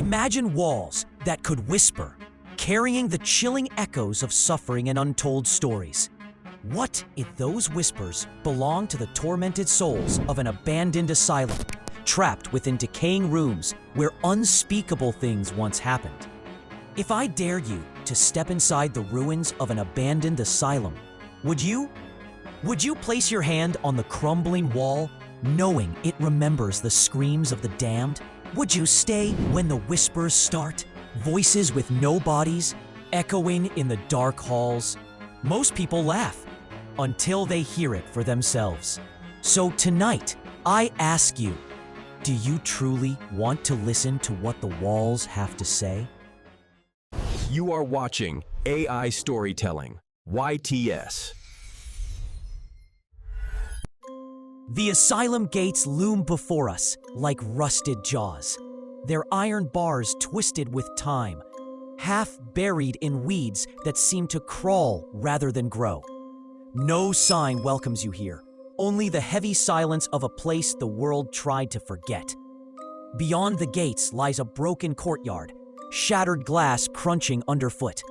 Imagine walls that could whisper, carrying the chilling echoes of suffering and untold stories. What if those whispers belong to the tormented souls of an abandoned asylum, trapped within decaying rooms where unspeakable things once happened? If I dared you to step inside the ruins of an abandoned asylum, would you? Would you place your hand on the crumbling wall, knowing it remembers the screams of the damned? Would you stay when the whispers start, voices with no bodies, echoing in the dark halls? Most people laugh until they hear it for themselves. So tonight, I ask you, do you truly want to listen to what the walls have to say? You are watching AI Storytelling, YTS. The asylum gates loom before us like rusted jaws, their iron bars twisted with time, half buried in weeds that seem to crawl rather than grow. No sign welcomes you here, only the heavy silence of a place the world tried to forget. Beyond the gates lies a broken courtyard, shattered glass crunching underfoot,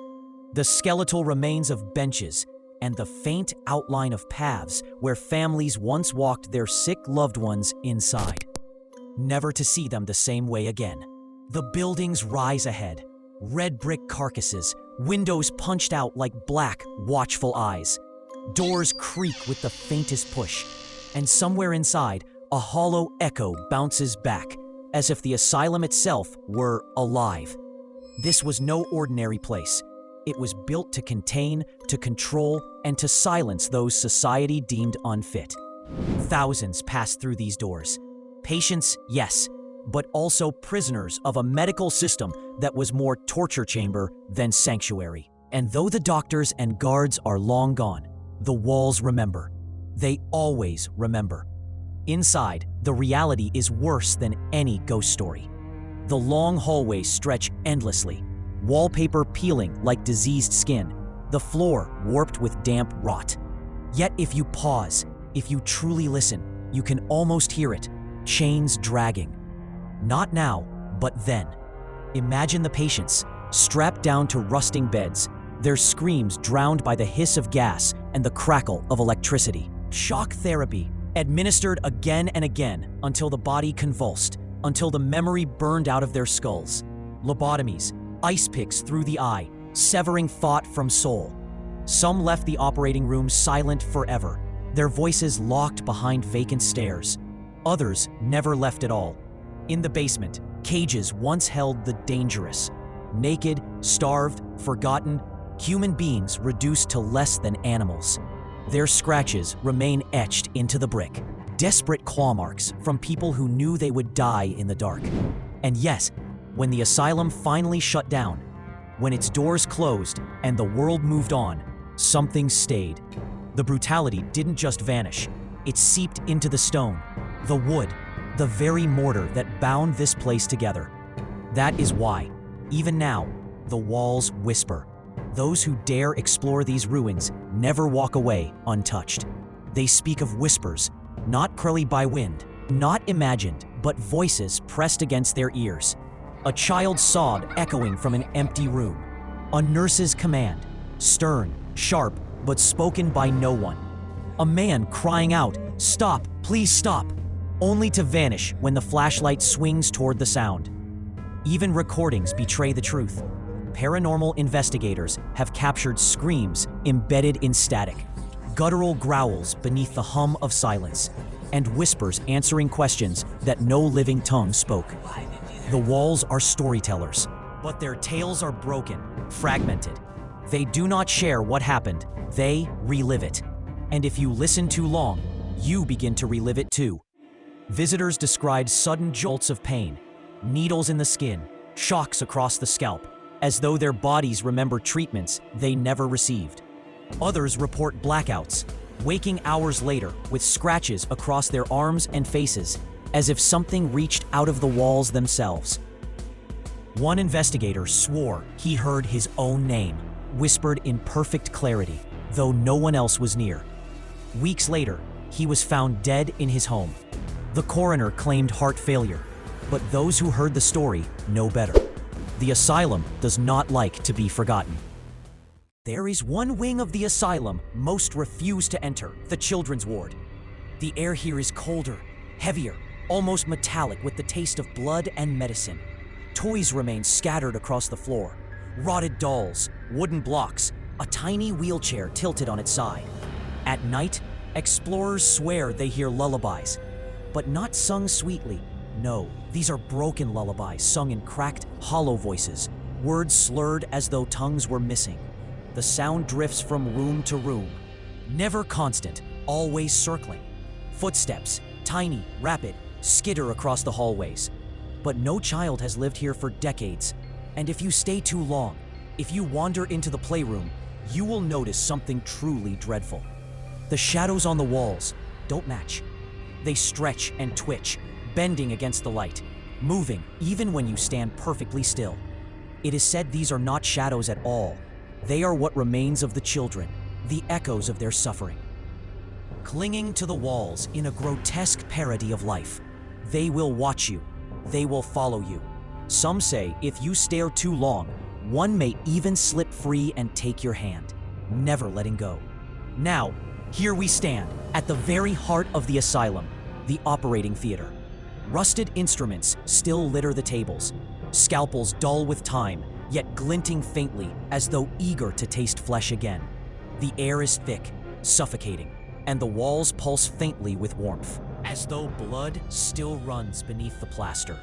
the skeletal remains of benches, and the faint outline of paths where families once walked their sick loved ones inside, never to see them the same way again. The buildings rise ahead, red brick carcasses, windows punched out like black, watchful eyes. Doors creak with the faintest push, and somewhere inside, a hollow echo bounces back, as if the asylum itself were alive. This was no ordinary place. It was built to contain, to control, and to silence those society deemed unfit. Thousands passed through these doors. Patients, yes, but also prisoners of a medical system that was more torture chamber than sanctuary. And though the doctors and guards are long gone, the walls remember. They always remember. Inside, the reality is worse than any ghost story. The long hallways stretch endlessly, wallpaper peeling like diseased skin, the floor warped with damp rot. Yet if you pause, if you truly listen, you can almost hear it, chains dragging. Not now, but then. Imagine the patients, strapped down to rusting beds, their screams drowned by the hiss of gas and the crackle of electricity. Shock therapy, administered again and again until the body convulsed, until the memory burned out of their skulls. Lobotomies, ice picks through the eye, severing thought from soul. Some left the operating room silent forever, their voices locked behind vacant stairs. Others never left at all. In the basement, cages once held the dangerous. Naked, starved, forgotten, human beings reduced to less than animals. Their scratches remain etched into the brick, desperate claw marks from people who knew they would die in the dark. And yes, when the asylum finally shut down, when its doors closed and the world moved on, something stayed. The brutality didn't just vanish, it seeped into the stone, the wood, the very mortar that bound this place together. That is why, even now, the walls whisper. Those who dare explore these ruins never walk away untouched. They speak of whispers, not curled by wind, not imagined, but voices pressed against their ears. A child's sob echoing from an empty room. A nurse's command, stern, sharp, but spoken by no one. A man crying out, "Stop, please stop," only to vanish when the flashlight swings toward the sound. Even recordings betray the truth. Paranormal investigators have captured screams embedded in static, guttural growls beneath the hum of silence, and whispers answering questions that no living tongue spoke. The walls are storytellers, but their tales are broken, fragmented. They do not share what happened, they relive it. And if you listen too long, you begin to relive it too. Visitors described sudden jolts of pain, needles in the skin, shocks across the scalp, as though their bodies remember treatments they never received. Others report blackouts, waking hours later with scratches across their arms and faces, as if something reached out of the walls themselves. One investigator swore he heard his own name, whispered in perfect clarity, though no one else was near. Weeks later, he was found dead in his home. The coroner claimed heart failure. But those who heard the story know better. The asylum does not like to be forgotten. There is one wing of the asylum most refuse to enter, the children's ward. The air here is colder, heavier, almost metallic with the taste of blood and medicine. Toys remain scattered across the floor. Rotted dolls, wooden blocks, a tiny wheelchair tilted on its side. At night, explorers swear they hear lullabies, but not sung sweetly. No, these are broken lullabies sung in cracked, hollow voices, words slurred as though tongues were missing. The sound drifts from room to room, never constant, always circling. Footsteps, tiny, rapid, skitter across the hallways. But no child has lived here for decades, and if you stay too long, if you wander into the playroom, you will notice something truly dreadful. The shadows on the walls don't match. They stretch and twitch, bending against the light, moving even when you stand perfectly still. It is said these are not shadows at all. They are what remains of the children, the echoes of their suffering. Clinging to the walls in a grotesque parody of life, they will watch you. They will follow you. Some say if you stare too long, one may even slip free and take your hand, never letting go. Now, here we stand, at the very heart of the asylum, the operating theater. Rusted instruments still litter the tables, scalpels dull with time, yet glinting faintly as though eager to taste flesh again. The air is thick, suffocating, and the walls pulse faintly with warmth, as though blood still runs beneath the plaster.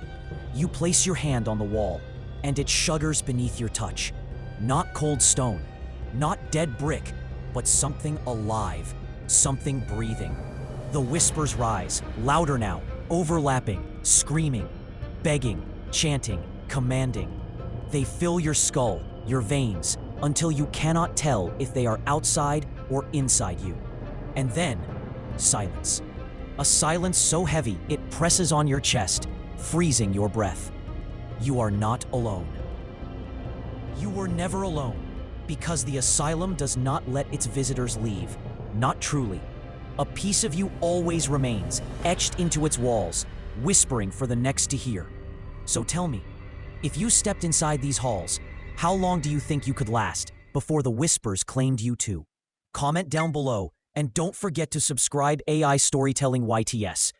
You place your hand on the wall, and it shudders beneath your touch. Not cold stone, not dead brick, but something alive, something breathing. The whispers rise, louder now, overlapping, screaming, begging, chanting, commanding. They fill your skull, your veins, until you cannot tell if they are outside or inside you. And then, silence. A silence so heavy it presses on your chest, freezing your breath. You are not alone. You were never alone, because the asylum does not let its visitors leave. Not truly. A piece of you always remains, etched into its walls, whispering for the next to hear. So tell me, if you stepped inside these halls, how long do you think you could last before the whispers claimed you too? Comment down below, and don't forget to subscribe AI Storytelling YTS